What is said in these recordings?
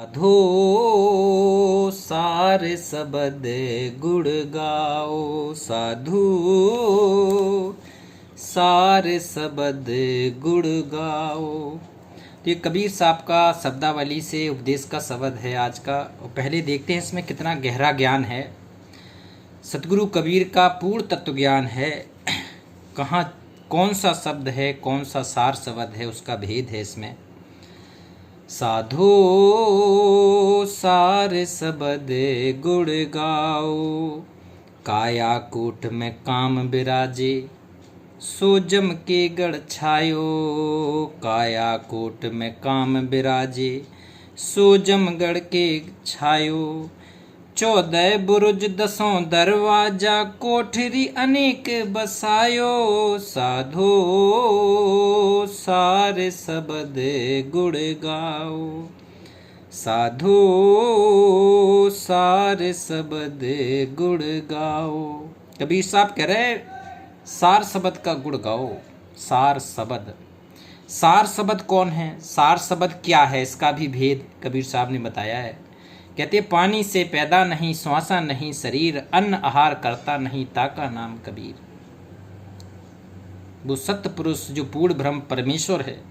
साधो सार सबद गुण गाओ, साधु सार सबद गुण गाओ। तो ये कबीर साहब का शब्दावली से उपदेश का शब्द है आज का। और पहले देखते हैं इसमें कितना गहरा ज्ञान है। सतगुरु कबीर का पूर्ण तत्व ज्ञान है। कहाँ कौन सा शब्द है, कौन सा सार शब्द है, उसका भेद है इसमें। साधो सार सबद गुण गाओ, काया कूट में काम बिराजे, सो जम के गढ़ छायो। काया कोट में काम बिराजे, सो जमगढ़ के छायो। 14 बुरुज 10 दरवाजा, कोठरी अनेक बसायो। साधो सार सबद गुण गाओ, साधो सार सबद गुण गाओ। कबीर साहब कह रहे सार शब्द का गुण गाओ। सार शब्द, सार शब्द कौन है, सार शब्द क्या है, इसका भी भेद कबीर साहब ने बताया है। कहते पानी से पैदा नहीं, श्वासा नहीं शरीर, अन्न आहार करता नहीं, ताका नाम कबीर। वो सत्य पुरुष जो पूर्ण ब्रह्म परमेश्वर है,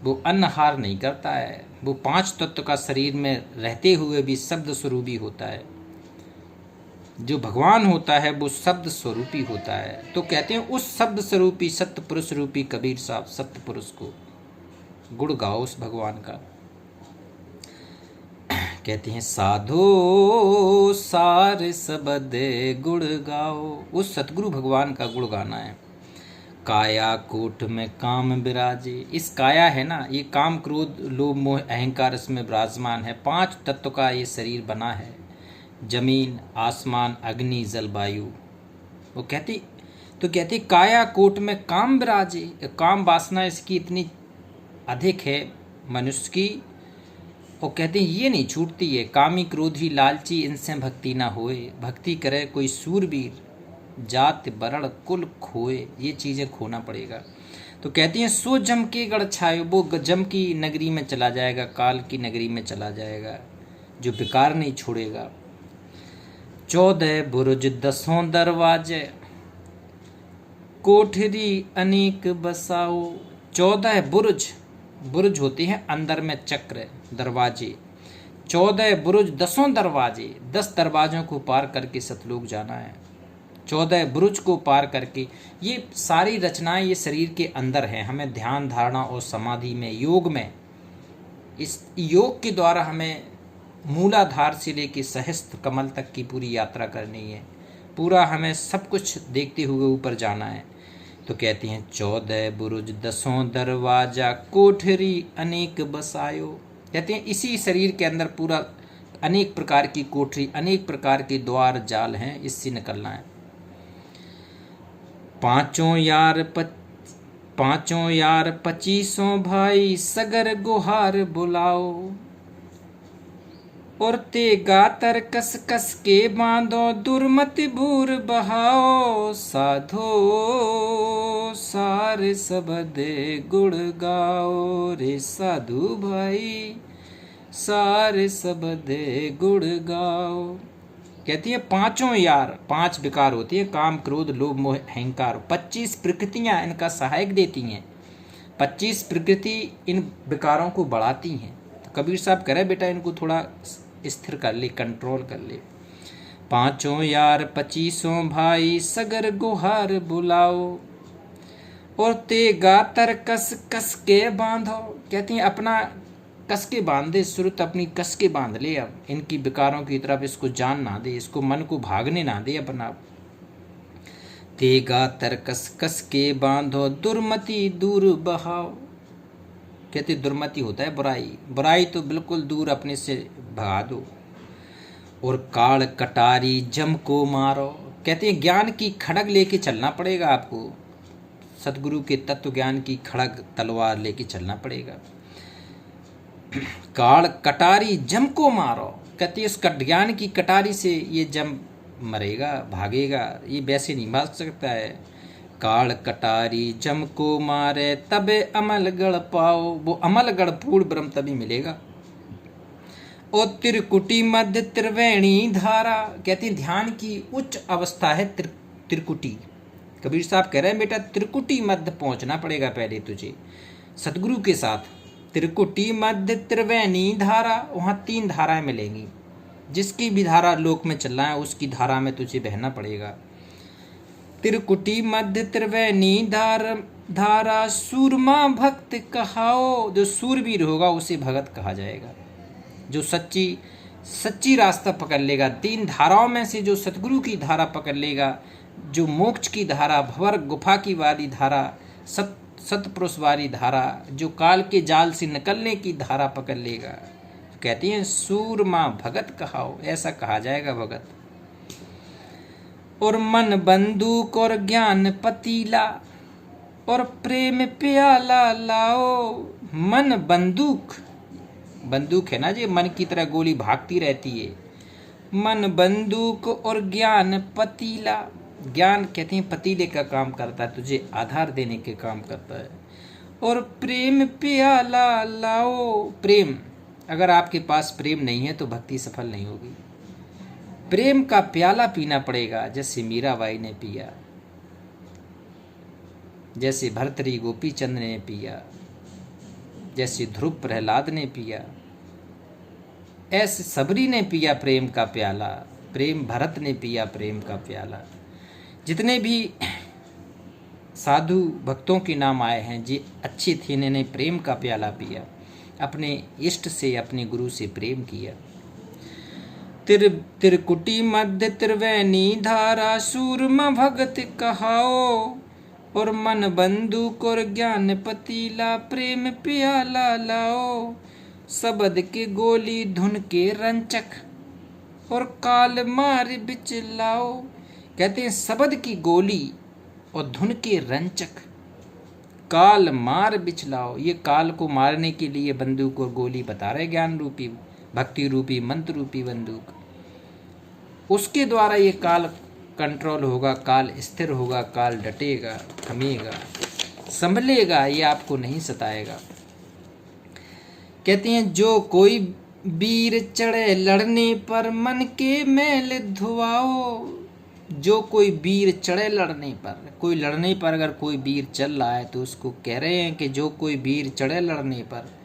वो अन्न आहार नहीं करता है। वो 5 तत्व का शरीर में रहते हुए भी शब्द स्वरूपी होता है। जो भगवान होता है वो शब्द स्वरूपी होता है। तो कहते हैं उस शब्द स्वरूपी सत्य पुरुष रूपी कबीर साहब सत्य पुरुष को गुण गाओ उस भगवान का। कहते हैं साधो सार सबद गुण गाओ, उस सतगुरु भगवान का गुण गाना है। काया कूट में काम बिराजे, इस काया है ना, ये काम क्रोध लोभ मोह अहंकार इसमें विराजमान है। 5 तत्व का ये शरीर बना है, जमीन आसमान अग्नि जल वायु। वो कहती काया कोट में काम बिराजे। काम वासना इसकी इतनी अधिक है मनुष्य की। वो कहते हैं ये नहीं छूटती है। कामी क्रोधी लालची इनसे भक्ति ना होए, भक्ति करे कोई सूरवीर, जात वर्ण कुल खोए, ये चीज़ें खोना पड़ेगा। तो कहती हैं सो जम के गढ़ छायो, वो जम की नगरी में चला जाएगा, काल की नगरी में चला जाएगा, जो बेकार नहीं छोड़ेगा। 14 बुरुज 10 दरवाजे, कोठरी अनेक बसाओ। 14 बुरुज होते हैं अंदर में चक्र दरवाजे। 14 बुरुज 10 दरवाजे, 10 दरवाजों को पार करके सतलोक जाना है। 14 बुरुज को पार करके, ये सारी रचनाएं ये शरीर के अंदर हैं। हमें ध्यान धारणा और समाधि में, योग में, इस योग के द्वारा हमें मूलाधार से लेके सहस्त्र कमल तक की पूरी यात्रा करनी है। पूरा हमें सब कुछ देखते हुए ऊपर जाना है। तो कहती हैं 14 बुरुज 10 दरवाजा, कोठरी अनेक बसायो। कहते हैं इसी शरीर के अंदर पूरा अनेक प्रकार की कोठरी, अनेक प्रकार के द्वार जाल हैं, इससे निकलना है। पांचों यार 25 भाई, सगर गुहार बुलाओ। और ते गातर कस कस के बांधो, दुर्मति भूर बहाओ। साधो सार सबद गुण गाओ, रे साधु भाई सार सबद गुण गाओ। कहती है 5 यार, 5 विकार होती है, काम क्रोध लोभ मोह अहंकार। 25 प्रकृतियां इनका सहायक देती हैं। 25 प्रकृति इन विकारों को बढ़ाती हैं। तो कबीर साहब कह रहे बेटा इनको थोड़ा स्थिर कर ले, कंट्रोल कर ले। 5 यार 25 भाई, सगर गुहार बुलाओ। और ते गातर कस कस के बांधो। कहती हैं अपना कस के बांध दे, सुरत अपनी कस के बांध ले। अब इनकी विकारों की तरफ इसको जान ना दे, इसको मन को भागने ना दे अपना। ते गातर कस कस के बांधो, दुर्मति दूर बहाओ। कहते दुर्मति होता है बुराई, बुराई तो बिल्कुल दूर अपने से भगा दो। और काल कटारी जम को मारो। कहते हैं ज्ञान की खड़ग लेके चलना पड़ेगा आपको, सतगुरु के तत्व ज्ञान की खड़ग तलवार लेके चलना पड़ेगा। काल कटारी जम को मारो। कहते हैं इस ज्ञान की कटारी से ये जम मरेगा, भागेगा, ये वैसे नहीं भाग सकता है। काल कटारी जम को मारे, तबे अमलगढ़ पाओ। वो अमलगढ़ पूर्ण ब्रह्म तभी मिलेगा। और त्रिकुटी मध्य त्रिवेणी धारा, कहते हैं ध्यान की उच्च अवस्था है त्रिकुटी। कबीर साहब कह रहे हैं बेटा त्रिकुटी मध्य पहुंचना पड़ेगा पहले तुझे सतगुरु के साथ। त्रिकुटी मध्य त्रिवेणी धारा, वहां 3 धाराएं मिलेंगी। जिसकी भी धारा लोक में चल रहा है उसकी धारा में तुझे बहना पड़ेगा। त्रिकुटी मध्य त्रिवेणी धारा सूरमा भक्त कहाओ, जो सूरवीर होगा उसे भगत कहा जाएगा। जो सच्ची रास्ता पकड़ लेगा, 3 धाराओं में से जो सतगुरु की धारा पकड़ लेगा, जो मोक्ष की धारा, भंवर गुफा की वाली धारा, सतपुरुष वाली धारा, जो काल के जाल से निकलने की धारा पकड़ लेगा, कहते हैं सूरमा भगत कहाओ, ऐसा कहा जाएगा भगत। और मन बंदूक और ज्ञान पतीला और प्रेम प्याला लाओ। मन बंदूक है ना जी, मन की तरह गोली भागती रहती है। मन बंदूक और ज्ञान पतीला, ज्ञान कहते हैं पतीले का काम करता है, तुझे आधार देने के काम करता है। और प्रेम प्याला लाओ, प्रेम, अगर आपके पास प्रेम नहीं है तो भक्ति सफल नहीं होगी। प्रेम का प्याला पीना पड़ेगा, जैसे मीराबाई ने पिया, जैसे भर्तरी गोपी चंद ने पिया, जैसे ध्रुव प्रहलाद ने पिया, ऐसे सबरी ने पिया प्रेम का प्याला, प्रेम भरत ने पिया प्रेम का प्याला। जितने भी साधु भक्तों के नाम आए हैं जी अच्छे थे, इन्होंने प्रेम का प्याला पिया, अपने इष्ट से अपने गुरु से प्रेम किया। त्रिकुटी मध्य त्रिवेणी धारा सूरमा भगत कहाओ। और मन बंदूक और ज्ञान पतीला प्रेम प्याला लाओ। शब्द के गोली धुन के रंचक और काल मार बिच लाओ। कहते हैं शब्द की गोली और धुन के रंचक, काल मार बिच लाओ। ये काल को मारने के लिए बंदूक और गोली बता रहे, ज्ञान रूपी भक्ति रूपी मंत्र रूपी बंदूक। उसके द्वारा ये काल कंट्रोल होगा, काल स्थिर होगा, काल डटेगा, थमेगा, संभलेगा, ये आपको नहीं सताएगा। कहते हैं जो कोई वीर चढ़े लड़ने पर मन के मैल धुआओ। जो कोई वीर चढ़े लड़ने पर, कोई लड़ने पर अगर कोई वीर चल रहा है तो उसको कह रहे हैं कि जो कोई वीर चढ़े लड़ने पर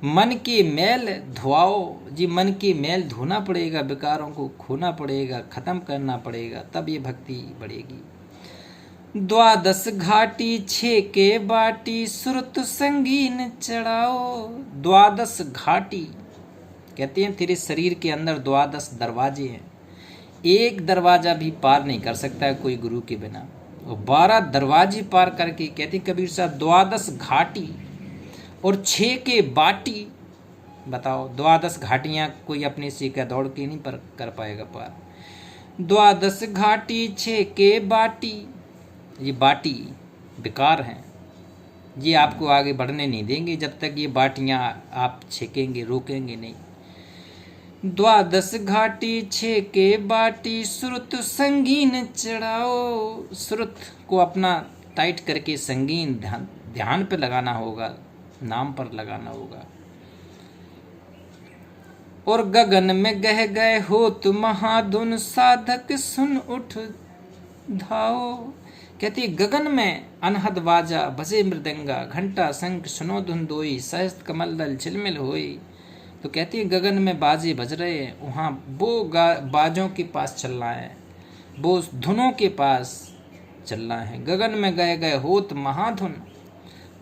मन के मैल धुआओ। जी मन के मैल धोना पड़ेगा, विकारों को खोना पड़ेगा, खत्म करना पड़ेगा, तब ये भक्ति बढ़ेगी। 12 घाटी 6 के बाटी सुरत संगीन चढ़ाओ। 12 घाटी, कहते हैं तेरे शरीर के अंदर 12 दरवाजे हैं, एक दरवाजा भी पार नहीं कर सकता है कोई गुरु के बिना। और 12 दरवाजे पार करके, कहते कबीर साहब 12 घाटी और 6 के बाटी। बताओ 12 घाटियां कोई अपने से क्या दौड़ के नहीं पर कर पाएगा पार। 12 घाटी 6 के बाटी, ये बाटी बेकार हैं, ये आपको आगे बढ़ने नहीं देंगे जब तक ये बाटियां आप छेकेंगे, रोकेंगे नहीं। 12 घाटी 6 के बाटी सुरत संगीन चढ़ाओ। सुरत को अपना टाइट करके संगीन ध्यान पे लगाना होगा, नाम पर लगाना होगा। और गगन में गह गए हो तुम महाधुन साधक सुन उठ धाओ। कहती है गगन में अनहद बाजा बजे मृदंगा घंटा शंख सुनो धुन दोई सहस्त्र कमल दल झिलमिल होई। तो कहती है गगन में बाजे बज रहे हैं, वहाँ वो बाजों के पास चलना है, वो धुनों के पास चलना है। गगन में गए गए होत महाधुन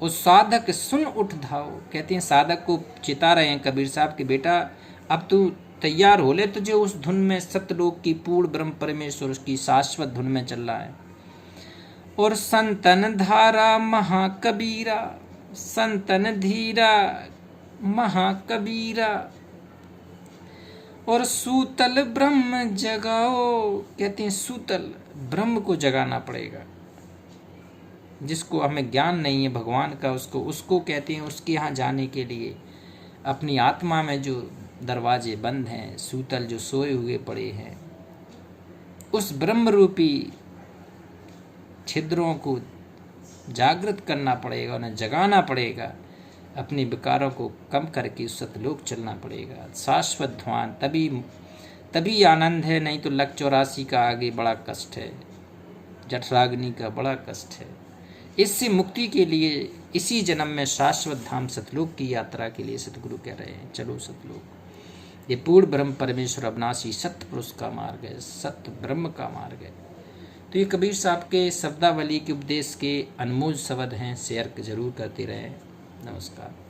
उस साधक सुन उठ धाओ। कहते हैं साधक को चिता रहे हैं कबीर साहब के बेटा अब तू तैयार हो ले, तुझे उस धुन में सत्यलोक की पूर्ण ब्रह्म परमेश्वर की शाश्वत धुन में चल रहा है। और संतन धारा महाकबीरा, संतन धीरा महाकबीरा और सूतल ब्रह्म जगाओ। कहते हैं सूतल ब्रह्म को जगाना पड़ेगा। जिसको हमें ज्ञान नहीं है भगवान का, उसको कहते हैं उसके यहाँ जाने के लिए अपनी आत्मा में जो दरवाजे बंद हैं, सूतल जो सोए हुए पड़े हैं, उस ब्रह्म रूपी छिद्रों को जागृत करना पड़ेगा, उन्हें जगाना पड़ेगा। अपने विकारों को कम करके सतलोक चलना पड़ेगा। शाश्वत ध्यान तभी आनंद है, नहीं तो लक 84 का आगे बड़ा कष्ट है, जठराग्नि का बड़ा कष्ट है। इससे मुक्ति के लिए इसी जन्म में शाश्वत धाम सतलोक की यात्रा के लिए सतगुरु कह रहे हैं, चलो सतलोक। ये पूर्ण ब्रह्म परमेश्वर अविनाशी सत्य पुरुष का मार्ग है, सत्य ब्रह्म का मार्ग है। तो ये कबीर साहब के शब्दावली के उपदेश के अनमोल शब्द हैं, शेयर जरूर करते रहें। नमस्कार।